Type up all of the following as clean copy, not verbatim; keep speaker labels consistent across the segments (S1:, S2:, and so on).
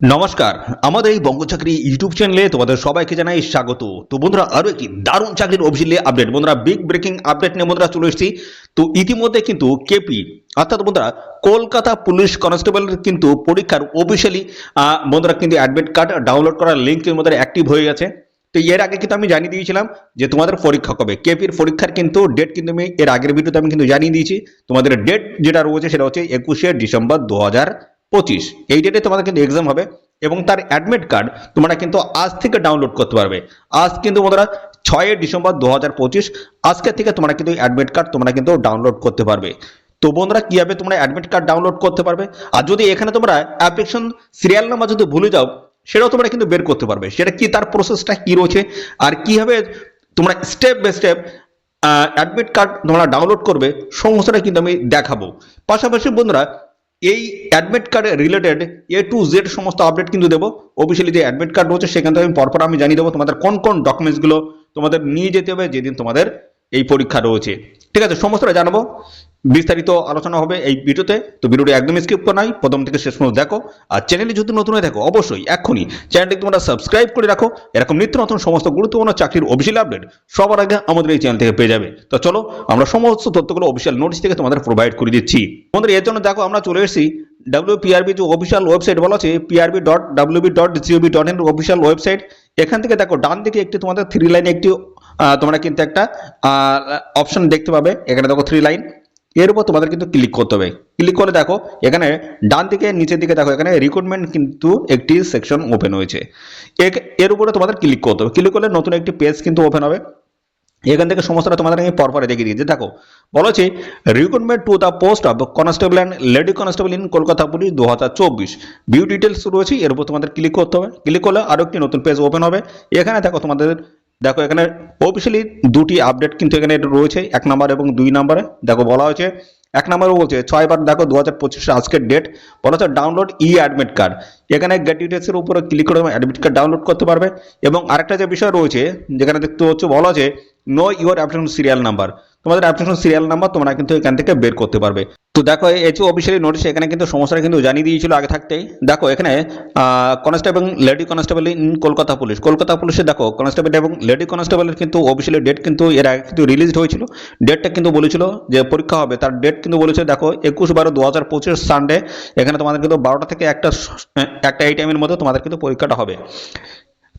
S1: নমস্কার, আমাদের এই বঙ্গচাকরি ইউটিউব চ্যানেলে তোমাদের সবাইকে জানাই স্বাগত। তো বন্ধুরা, আরো একটি দারুণ চাকরির অফিসিয়ালি আপডেট, বন্ধুরা বিগ ব্রেকিং আপডেট নিয়ে বন্ধুরা চলে এসেছি। তো ইতিমধ্যে কিন্তু কেপি অর্থাৎ বন্ধুরা কলকাতা পুলিশ কনস্টেবলের কিন্তু পরীক্ষার অফিসিয়ালি বন্ধুরা কিন্তু অ্যাডমিট কার্ড ডাউনলোড করার লিঙ্ক তোমাদের অ্যাক্টিভ হয়ে গেছে। তো এর আগে কিন্তু আমি জানিয়ে দিয়েছিলাম যে তোমাদের পরীক্ষা কবে, কেপির পরীক্ষার কিন্তু ডেট কিন্তু আমি এর আগের ভিডিওতে আমি কিন্তু জানিয়ে দিয়েছি। তোমাদের ডেট যেটা রয়েছে সেটা হচ্ছে 21শে ডিসেম্বর 2025। এই ডেটে তোমাদের কিন্তু এক্সাম হবে এবং তার অ্যাডমিট কার্ড তোমরা কিন্তু আজ থেকে ডাউনলোড করতে পারবে। আজ কিন্তু বন্ধুরা 6 ডিসেম্বর 2025, আজকে থেকে তোমরা কিন্তু অ্যাডমিট কার্ড তোমরা কিন্তু ডাউনলোড করতে পারবে। তো বন্ধুরা কিভাবে তোমরা অ্যাডমিট কার্ড ডাউনলোড করতে পারবে, আর যদি এখানে তোমরা অ্যাপ্লিকেশন সিরিয়াল নাম্বার যদি ভুলে যাও সেটাও তোমরা কিন্তু বের করতে পারবে। সেটা কি, তার প্রসেসটা কি রয়েছে আর কিভাবে তোমরা step by step admit card তোমরা ডাউনলোড করবে সমস্তটা কিন্তু আমি দেখাবো। পাশাপাশি বন্ধুরা এই admit card related A to Z সমস্ত আপডেট কিন্তু দেবো। অফিসিয়ালি যে অ্যাডমিট কার্ড রয়েছে সেখান থেকে আমি পরপর আমি জানিয়ে দেবো তোমাদের কোন কোন ডকুমেন্টসগুলো তোমাদের নিয়ে যেতে হবে যেদিন তোমাদের এই পরীক্ষা রয়েছে। ঠিক আছে, সমস্তটা জানাবো, বিস্তারিত আলোচনা হবে এই ভিডিওতে। তো ভিডিওটি একদম স্কিপ করা নাই, প্রথম থেকে শেষ পর্যন্ত দেখো। আর চ্যানেলে যদি নতুন হয়ে থাকো অবশ্যই এক্ষুনি চ্যানেলটি তোমরা সাবস্ক্রাইব করে রাখো। এরকম নিত্য নতুন সমস্ত গুরুত্বপূর্ণ চাকরির অফিসিয়াল আপডেট সবার আগে আমাদের এই চ্যানেল থেকে পেয়ে যাবে। তো চলো আমরা সমস্ত তথ্যগুলো অফিসিয়াল নোটিশ থেকে তোমাদের প্রোভাইড করে দিচ্ছি। তোমাদের এর জন্য দেখো আমরা চলে এসেছি WPRB যে অফিসিয়াল ওয়েবসাইট বলা আছে prb.wb.gov.in অফিসিয়াল ওয়েবসাইট। এখান থেকে দেখো ডান দিকে একটি তোমাদের 3 লাইনে একটি তোমরা কিন্তু একটা অপশন দেখতে পাবে। এখানে দেখো 3 লাইন, এর উপর তোমাদের কিন্তু ক্লিক করতে হবে। ক্লিক করে দেখো এখানে ডান দিকে নিচের দিকে দেখো এখানে রিক্রুটমেন্ট কিন্তু একটি সেকশন ওপেন হয়েছে। এর উপরে তোমাদের ক্লিক করতে হবে। ক্লিক করলে নতুন একটি পেজ কিন্তু ওপেন হবে। এখান থেকে সমস্তটা তোমাদের আমি পরপরে দেখিয়ে দিয়েছি। দেখো বলেছে recruitment to the post of constable and lady constable in Kolkata police 2024 view details রয়েছে। এর উপর তোমাদের ক্লিক করতে হবে। ক্লিক করলে আরো একটি নতুন পেজ ওপেন হবে। এখানে দেখো তোমাদের দেখো এখানে অফিসিয়ালি দুটি আপডেট কিন্তু এখানে রয়েছে, 1 নম্বর এবং 2 নম্বরে। দেখো বলা হয়েছে 1 নম্বরে বলছে 6 দেখো 2025 আজকের ডেট, বলা হচ্ছে ডাউনলোড অ্যাডমিট কার্ড। এখানে গেট ডিটেলসের উপরে ক্লিক করে অ্যাডমিট কার্ড ডাউনলোড করতে পারবে। এবং আরেকটা যে বিষয় রয়েছে যেখানে দেখতে হচ্ছে বলা আছে no your application serial number, তোমাদের অ্যাপ্লিকেশন সিরিয়াল নাম্বার তোমরা কিন্তু এখান থেকে বের করতে পারবে। তো দেখো এই যে অফিসিয়ালি নোটিশ এখানে কিন্তু সমস্যাটা কিন্তু জানিয়ে দিয়েছিল আগে থাকতেই। দেখো এখানে constable lady constable in Kolkata পুলিশে দেখো কনস্টেবল এবং লেডি কনস্টেবলের কিন্তু অফিসিয়ালি ডেট কিন্তু এর আগে কিন্তু রিলিজ হয়েছিল। ডেটটা কিন্তু বলেছিল যে পরীক্ষা হবে, তার ডেট কিন্তু বলেছে দেখো 21/12/2025 সানডে। এখানে তোমাদের কিন্তু 12টা থেকে একটা এই টাইমের মধ্যে তোমাদের কিন্তু পরীক্ষাটা হবে।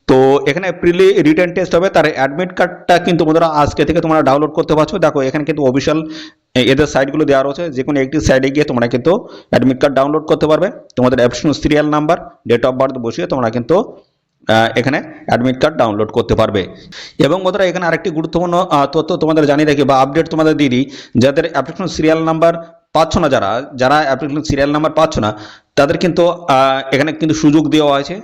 S1: তো এখানে প্রিলি রিটেন টেস্ট হবে, তার অ্যাডমিট কার্ডটা কিন্তু বন্ধুরা আজকে থেকে তোমরা ডাউনলোড করতে পারছো। দেখো এখানে কিন্তু অফিসিয়াল এদের সাইটগুলো দেওয়া রয়েছে, যে কোনো একটি সাইডে গিয়ে তোমরা কিন্তু অ্যাডমিট কার্ড ডাউনলোড করতে পারবে। তোমাদের application serial number date of birth বসিয়ে তোমরা কিন্তু এখানে অ্যাডমিট কার্ড ডাউনলোড করতে পারবে। এবং বন্ধুরা এখানে আরেকটি গুরুত্বপূর্ণ তথ্য তোমাদের জানিয়ে রাখি বা আপডেট তোমাদের দিয়ে দিই, যাদের অ্যাপ্লিকেশন সিরিয়াল নাম্বার পাচ্ছ না, যারা অ্যাপ্লিকেশন সিরিয়াল নাম্বার পাচ্ছ না তাদের কিন্তু এখানে কিন্তু সুযোগ দেওয়া আছে।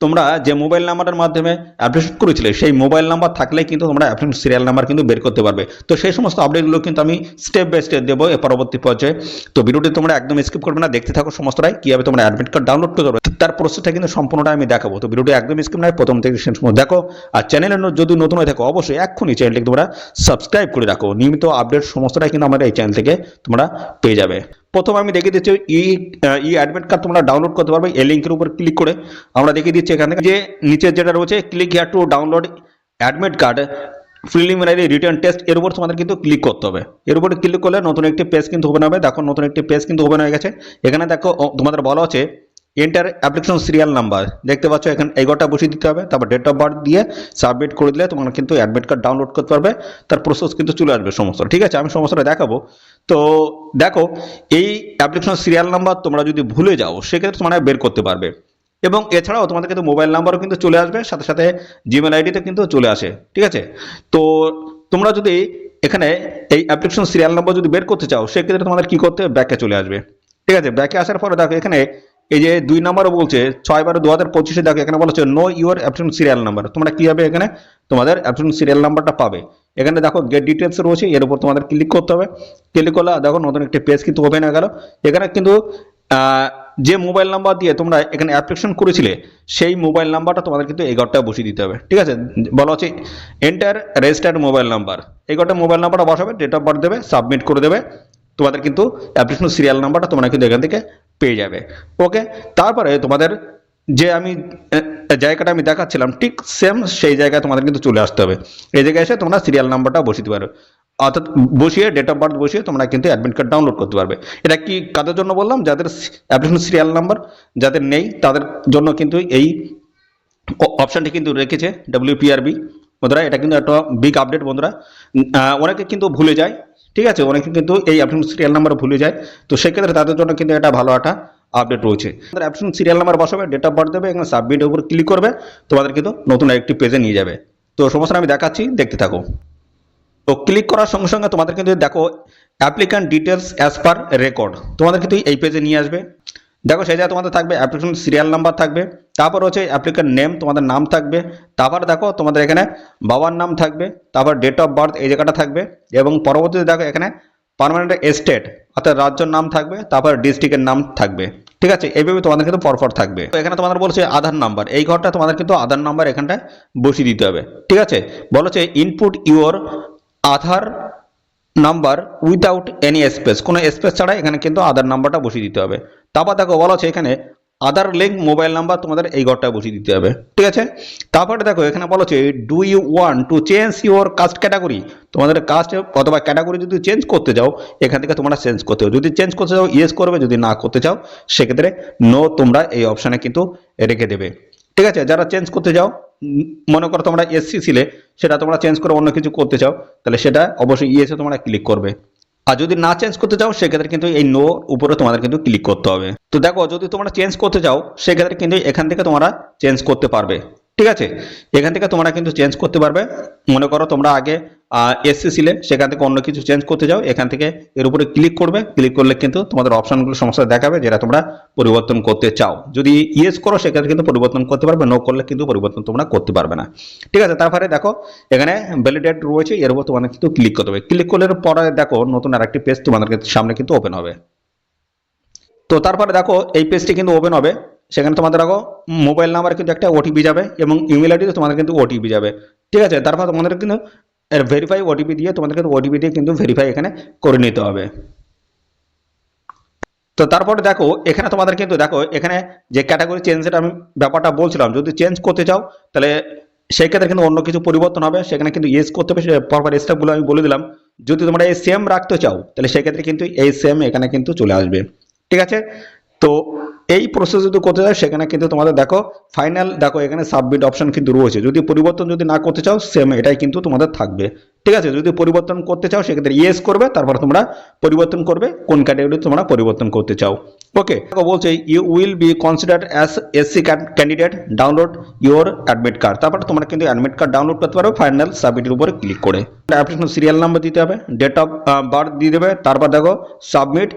S1: তোমরা যে মোবাইল নাম্বারের মাধ্যমে অ্যাপ্লিকেশন করেছিলে সেই মোবাইল নাম্বার থাকলেই কিন্তু তোমরা অ্যাপ্লিকেশন সিরিয়াল নাম্বার কিন্তু বের করতে পারবে। তো সেই সমস্ত আপডেটগুলো কিন্তু আমি স্টেপ বাই স্টেপ দেবো এর পরবর্তী পর্যায়ে। তো ভিডিওটি তোমরা একদম স্কিপ করবে না, দেখতে থাকো সমস্তটাই কীভাবে তোমরা অ্যাডমিট কার্ড ডাউনলোড করতে পারবে, তার প্রসেসটা কিন্তু সম্পূর্ণটা আমি দেখাবো। তো ভিডিওটি একদম স্কিপ নয়, প্রথম থেকে শেষ পর্যন্ত দেখো। আর চ্যানেলে যদি নতুন হয়ে থাকো অবশ্যই এক্ষুনি চ্যানেলটিকে তোমরা সাবস্ক্রাইব করে রাখো। নিয়মিত আপডেট সমস্তটাই কিন্তু আমাদের এই চ্যানেল থেকে তোমরা পেয়ে যাবে। প্রথমে আমি দেখিয়ে দিচ্ছি অ্যাডমিট কার্ড তোমরা ডাউনলোড করতে পারবে। এই লিঙ্কের উপর ক্লিক করে আমরা দেখিয়ে দিচ্ছি এখান থেকে যে নিচের যেটা রয়েছে click here to download admit card preliminary written test, এর উপর তোমাদের কিন্তু ক্লিক করতে হবে। এর উপরে ক্লিক করলে নতুন একটি পেজ কিন্তু ওপেন হবে। দেখো নতুন একটি পেজ কিন্তু ওপেন হয়ে গেছে। এখানে দেখো তোমাদের বলা হচ্ছে এন্টার অ্যাপ্লিকেশন সিরিয়াল নাম্বার, দেখতে পাচ্ছ এখানে 11টা বসিয়ে দিতে হবে, তারপর ডেট অফ বার্থ দিয়ে সাবমিট করে দিলে তোমরা কিন্তু অ্যাডমিট কার্ড ডাউনলোড করতে পারবে। তার প্রসেস কিন্তু চলে আসবে সমস্ত, ঠিক আছে, আমি সমস্তটা দেখাবো। তো দেখো এই অ্যাপ্লিকেশন সিরিয়াল নাম্বার তোমরা যদি ভুলে যাও সেক্ষেত্রে তোমরা বের করতে পারবে। এবং এছাড়াও তোমাদের কিন্তু মোবাইল নাম্বারও কিন্তু চলে আসবে, সাথে সাথে জিমেল আইডিতে কিন্তু চলে আসে, ঠিক আছে। তো তোমরা যদি এখানে এই অ্যাপ্লিকেশন সিরিয়াল নাম্বার যদি বের করতে চাও সেক্ষেত্রে তোমাদের কি করতে হবে, ব্যাকে চলে আসবে, ঠিক আছে। ব্যাকে আসার পরে দেখো এখানে এই যে 2 নম্বরও বলছে 6/12/2025 দেখো এখানে বলা হচ্ছে no your application serial number. তোমরা কিভাবে এখানে তোমাদের অ্যাপ্লিকেশন সিরিয়াল নাম্বারটা পাবে, এখানে দেখো গেট ডিটেলস রয়েছে, এর উপর তোমাদের ক্লিক করতে হবে। ক্লিক করলে দেখো নতুন একটি পেজ কিন্তু ওপেন হয়ে গেল। এখানে কিন্তু যে মোবাইল নাম্বার দিয়ে তোমরা এখানে অ্যাপ্লিকেশন করেছিলে সেই মোবাইল নাম্বারটা তোমাদের কিন্তু 11টা বসিয়ে দিতে হবে, ঠিক আছে। বলা হচ্ছে এন্টার রেজিস্টার্ড মোবাইল নাম্বার, 11টা মোবাইল নাম্বারটা বসাবে, ডেট অফ বার্থ দেবে, সাবমিট করে দেবে, তোমাদের কিন্তু অ্যাপ্লিকেশন সিরিয়াল নাম্বারটা তোমরা কিন্তু এখান থেকে পেয়ে যাবে। ওকে, তারপরে তোমাদের যে আমি জায়গাটা আমি দেখাচ্ছিলাম ঠিক সেম সেই জায়গায় তোমাদের কিন্তু চলে আসতে হবে। এই জায়গায় এসে তোমরা সিরিয়াল নাম্বারটা বসিয়ে দিতে পারো, অর্থাৎ বসিয়ে ডেট অফ বার্থ বসিয়ে তোমরা কিন্তু অ্যাডমিট কার্ড ডাউনলোড করতে পারবে। এটা কি কাদের জন্য বললাম? যাদের অ্যাপ্লিকেশন সিরিয়াল নাম্বার যাদের নেই তাদের জন্য কিন্তু এই অপশানটি কিন্তু রেখেছে WPRB। বন্ধুরা এটা কিন্তু একটা বিগ আপডেট বন্ধুরা। অনেকে কিন্তু ভুলে যায়, ঠিক আছে, অনেকে কিন্তু এই অ্যাপ্লিকেশন সিরিয়াল নাম্বার ভুলে যায়। তো সেক্ষেত্রে তাদের জন্য কিন্তু এটা ভালো একটা আপডেট রয়েছে। অ্যাপ্লিকেশন সিরিয়াল নাম্বার বসাবে, ডেট অফ বার্থ দেবে, এখানে সাবমিটের উপর ক্লিক করবে, তোমাদের কিন্তু নতুন একটি পেজে নিয়ে যাবে। তো সমস্যা আমি দেখাচ্ছি, দেখতে থাকো। তো ক্লিক করার সঙ্গে সঙ্গে তোমাদের কিন্তু দেখো applicant details as per record, তোমাদের কিন্তু এই পেজে নিয়ে আসবে। দেখো সেই জায়গায় তোমাদের থাকবে অ্যাপ্লিকেশন সিরিয়াল নাম্বার থাকবে, তারপর হচ্ছে অ্যাপ্লিক্যান্ট নেম তোমাদের নাম থাকবে, তারপর দেখো তোমাদের এখানে বাবার নাম থাকবে, তারপর ডেট অফ বার্থ এই জায়গাটা থাকবে, এবং পরবর্তীতে দেখো এখানে পার্মানেন্ট এস্টেট অর্থাৎ রাজ্যের নাম থাকবে, তারপর ডিস্ট্রিক্টের নাম থাকবে, ঠিক আছে, এইভাবে তোমাদের কিন্তু পরপর থাকবে। তো এখানে তোমাদের বলছে আধার নাম্বার, এই ঘরটা তোমাদের কিন্তু আধার নাম্বার এখানটায় বসিয়ে দিতে হবে, ঠিক আছে। বলেছে input your Aadhaar number without any space, কোনো স্পেস ছাড়া এখানে কিন্তু আধার নাম্বারটা বসিয়ে দিতে হবে। তারপর দেখো বলা আছে এখানে আধার লিঙ্ক মোবাইল নাম্বার তোমাদের এই ঘরটা বসিয়ে দিতে হবে, ঠিক আছে। তারপরে দেখো এখানে বলা আছে do you want to change your caste category, তোমাদের কাস্ট অথবা ক্যাটাগরি যদি চেঞ্জ করতে যাও এখান থেকে তোমরা চেঞ্জ করতে হবে। যদি চেঞ্জ করতে চাও ইয়েস করবে, যদি না করতে চাও সেক্ষেত্রে নো তোমরা এই অপশানে কিন্তু রেখে দেবে, ঠিক আছে। যারা চেঞ্জ করতে যাও, মনে করো তোমরা SC ছিলে, সেটা তোমরা চেঞ্জ করে অন্য কিছু করতে চাও, তাহলে সেটা অবশ্যই ইয়েসে তোমরা ক্লিক করবে। আর যদি না চেঞ্জ করতে চাও সেক্ষেত্রে কিন্তু এই নো উপরে তোমাদের কিন্তু ক্লিক করতে হবে। তো দেখো যদি তোমরা চেঞ্জ করতে চাও সেক্ষেত্রে কিন্তু এখান থেকে তোমরা চেঞ্জ করতে পারবে, ঠিক আছে। এখান থেকে তোমরা কিন্তু চেঞ্জ করতে পারবে। মনে করো তোমরা আগে SC ছিলে, সেখান থেকে অন্য কিছু চেঞ্জ করতে যাও, এখান থেকে এর উপরে ক্লিক করবে, ক্লিক করলে কিন্তু তোমাদের অপশনগুলো সমস্ত দেখাবে যেটা তোমরা পরিবর্তন করতে চাও। যদি ইয়েস করো সেক্ষেত্রে কিন্তু পরিবর্তন করতে পারবে, নো করলে কিন্তু পরিবর্তন তোমরা করতে পারবে না, ঠিক আছে। তারপরে দেখো এখানে ভ্যালিডেট রয়েছে, এর উপর তোমাদের কিন্তু ক্লিক করতে হবে। ক্লিক করলে পরে দেখো নতুন আরেকটি পেজ তোমাদের সামনে কিন্তু ওপেন হবে। তো তারপরে দেখো এই পেজটি কিন্তু ওপেন হবে, সেখানে তোমাদের দেখো মোবাইল নাম্বার কিন্তু একটা ওটিপি যাবে এবং ইমেল আইডিতে তোমাদের কিন্তু ওটিপি যাবে, ঠিক আছে। তারপর তোমাদের কিন্তু ভেরিফাই ওটিপি দিয়ে তোমাদের কিন্তু ওটিপি দিয়ে কিন্তু ভেরিফাই এখানে করে নিতে হবে। তো তারপরে দেখো এখানে তোমাদের কিন্তু দেখো এখানে যে ক্যাটাগরি চেঞ্জের আমি ব্যাপারটা বলছিলাম, যদি চেঞ্জ করতে চাও তাহলে সেই ক্ষেত্রে কিন্তু অন্য কিছু পরিবর্তন হবে, সেখানে কিন্তু ইয়েস করতে হবে, পরপর স্টেপগুলো আমি বলে দিলাম। যদি তোমরা এই সেম রাখতে চাও তাহলে সেক্ষেত্রে কিন্তু এই সেম এখানে কিন্তু চলে আসবে, ঠিক আছে। তো এই প্রসেস যদি করতে চাও সেখানে কিন্তু তোমাদের দেখো ফাইনাল দেখো এখানে সাবমিট অপশন কিন্তু রয়েছে। যদি পরিবর্তন যদি না করতে চাও সেম এটাই কিন্তু তোমাদের থাকবে, ঠিক আছে। যদি পরিবর্তন করতে চাও সেক্ষেত্রে ইয়েস করবে, তারপর তোমরা পরিবর্তন করবে কোন ক্যাটাগরি তোমরা পরিবর্তন করতে চাও। ওকে, বলছে you will be considered as SC candidate, download your admit card. তারপর তোমরা কিন্তু অ্যাডমিট কার্ড ডাউনলোড করতে পারো ফাইনাল সাবমিটের উপরে ক্লিক করে। অ্যাপ্লিকেশন সিরিয়াল নাম্বার দিতে হবে, ডেট অফ বার্থ দিয়ে দেবে, তারপর দেখো সাবমিট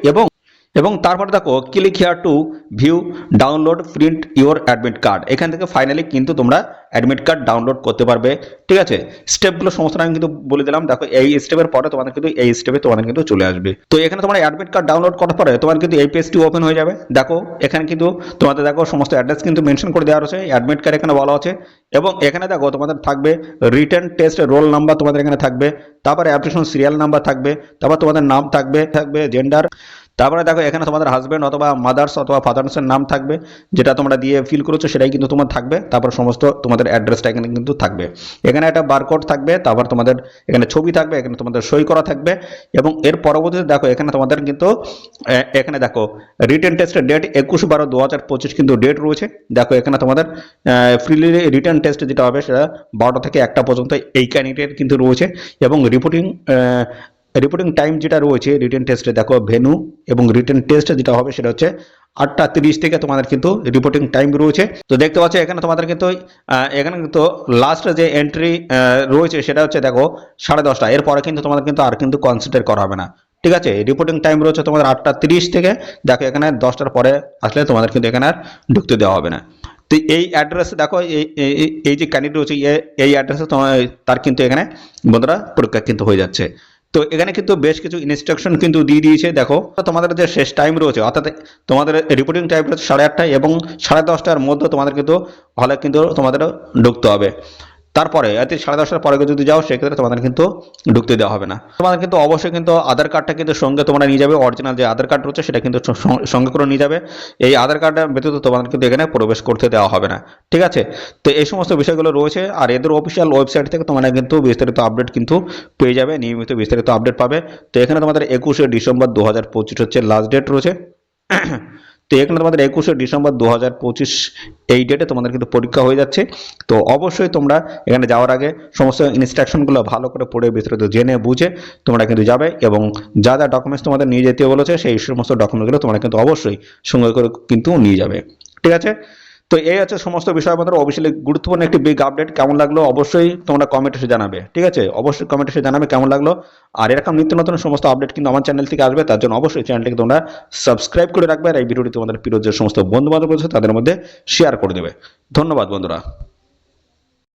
S1: এবং তারপর দেখো click here two view download print your admit card. এখান থেকে ফাইনালি কিন্তু তোমরা অ্যাডমিট কার্ড ডাউনলোড করতে পারবে, ঠিক আছে। স্টেপগুলো সমস্ত আমি কিন্তু বলে দিলাম। দেখো এই স্টেপের পরে তোমাদের কিন্তু এই স্টেপে তোমাদের কিন্তু চলে আসবে। তো এখানে তোমার অ্যাডমিট কার্ড ডাউনলোড করার পরে তোমার কিন্তু এই পেজটি ওপেন হয়ে যাবে। দেখো এখানে কিন্তু তোমাদের দেখো সমস্ত অ্যাড্রেস কিন্তু মেনশন করে দেওয়া রয়েছে, অ্যাডমিট কার্ড এখানে বলা আছে, এবং এখানে দেখো তোমাদের থাকবে রিটেন টেস্ট রোল নাম্বার তোমাদের এখানে থাকবে, তারপরে অ্যাপ্লিকেশন সিরিয়াল নাম্বার থাকবে, তারপর তোমাদের নাম থাকবে জেন্ডার, তারপরে দেখো এখানে তোমাদের হাজব্যান্ড অথবা মাদার্স অথবা ফাদার্সের নাম থাকবে, যেটা তোমরা দিয়ে ফিল করেছো সেটাই কিন্তু তোমার থাকবে। তারপর সমস্ত তোমাদের অ্যাড্রেসটা এখানে কিন্তু থাকবে। এখানে একটা বারকোড থাকবে, তারপর তোমাদের এখানে ছবি থাকবে, এখানে তোমাদের সই করা থাকবে, এবং এর পরবর্তীতে দেখো এখানে তোমাদের কিন্তু এখানে দেখো রিটেন টেস্টের ডেট 21/12/2025 কিন্তু ডেট রয়েছে। দেখো এখানে তোমাদের ফ্রিলি রিটেন টেস্ট যেটা হবে সেটা 12টা থেকে 1টা পর্যন্ত এই ক্যান্ডিডেট কিন্তু রয়েছে, এবং রিপোর্টিং টাইম যেটা রয়েছে রিটেন টেস্টে দেখো ভেনু এবং রিটেন টেস্ট যেটা হবে সেটা হচ্ছে 8টা 30 থেকে তোমাদের কিন্তু রিপোর্টিং টাইম রয়েছে। তো দেখতে পাচ্ছ এখানে তোমাদের কিন্তু এখানে কিন্তু লাস্ট যে এন্ট্রি রয়েছে সেটা হচ্ছে দেখো 10:30। এরপরে কিন্তু তোমাদের কিন্তু আর কিন্তু কনসিডার করা হবে না, ঠিক আছে। রিপোর্টিং টাইম রয়েছে তোমাদের 8টা 30 থেকে, দেখো এখানে 10টার পরে আসলে তোমাদের কিন্তু এখানে আর ঢুকতে দেওয়া হবে না। তো এই অ্যাড্রেসে দেখো এই যে ক্যান্ডিডেট রয়েছে এই অ্যাড্রেসে তার কিন্তু এখানে বন্ধুরা পরীক্ষা কিন্তু হয়ে যাচ্ছে। তো এখানে কিন্তু বেশ কিছু ইনস্ট্রাকশন কিন্তু দিয়ে দিয়েছে। দেখো তোমাদের যে শেষ টাইম রয়েছে অর্থাৎ তোমাদের রিপোর্টিং টাইম রয়েছে 8:30 এবং 10:30টার মধ্যে তোমাদের কিন্তু হলে কিন্তু তোমাদের ঢুকতে হবে। তারপরে রাতে 10:30টার পরে যদি যাও সেক্ষেত্রে তোমাদের কিন্তু ঢুকতে দেওয়া হবে না। তোমাদের কিন্তু অবশ্যই কিন্তু আধার কার্ডটা কিন্তু সঙ্গে তোমরা নিয়ে যাবে, অরিজিনাল যে আধার কার্ড রয়েছে সেটা কিন্তু সঙ্গে করে নিয়ে যাবে। এই আধার কার্ডের ব্যতীত তোমাদের কিন্তু এখানে প্রবেশ করতে দেওয়া হবে না, ঠিক আছে। তো এই সমস্ত বিষয়গুলো রয়েছে, আর এদের অফিসিয়াল ওয়েবসাইট থেকে তোমরা কিন্তু বিস্তারিত আপডেট কিন্তু পেয়ে যাবে, নিয়মিত বিস্তারিত আপডেট পাবে। তো এখানে তোমাদের 21শে ডিসেম্বর 2025 হচ্ছে লাস্ট ডেট রয়েছে। তো এখানে তোমাদের 21শে ডিসেম্বর 2025 এই ডেটে তোমাদের কিন্তু পরীক্ষা হয়ে যাচ্ছে। তো অবশ্যই তোমরা এখানে যাওয়ার আগে সমস্ত ইনস্ট্রাকশনগুলো ভালো করে পড়ে বিস্তারিত জেনে বুঝে তোমরা কিন্তু যাবে, এবং যা যা ডকুমেন্টস তোমাদের নিয়ে যেতে বলেছে সেই সমস্ত ডকুমেন্টগুলো তোমরা কিন্তু অবশ্যই সঙ্গে করে কিন্তু নিয়ে যাবে, ঠিক আছে। তো এই হচ্ছে সমস্ত বিষয়পত্র, অবশ্যই গুরুত্বপূর্ণ একটি বিগ আপডেট। কেমন লাগলো অবশ্যই তোমরা কমেন্টে এসে জানাবে, ঠিক আছে, অবশ্যই কমেন্টে এসে জানাবে কেমন লাগলো। আর এরকম নিত্য নতুন সমস্ত আপডেট কিন্তু আমার চ্যানেল থেকে আসবে, তার জন্য অবশ্যই চ্যানেলটিকে তোমরা সাবস্ক্রাইব করে রাখবে, আর এই ভিডিওটি তোমাদের প্রিয় যে সমস্ত বন্ধু বান্ধব রয়েছে তাদের মধ্যে শেয়ার করে দেবে। ধন্যবাদ বন্ধুরা।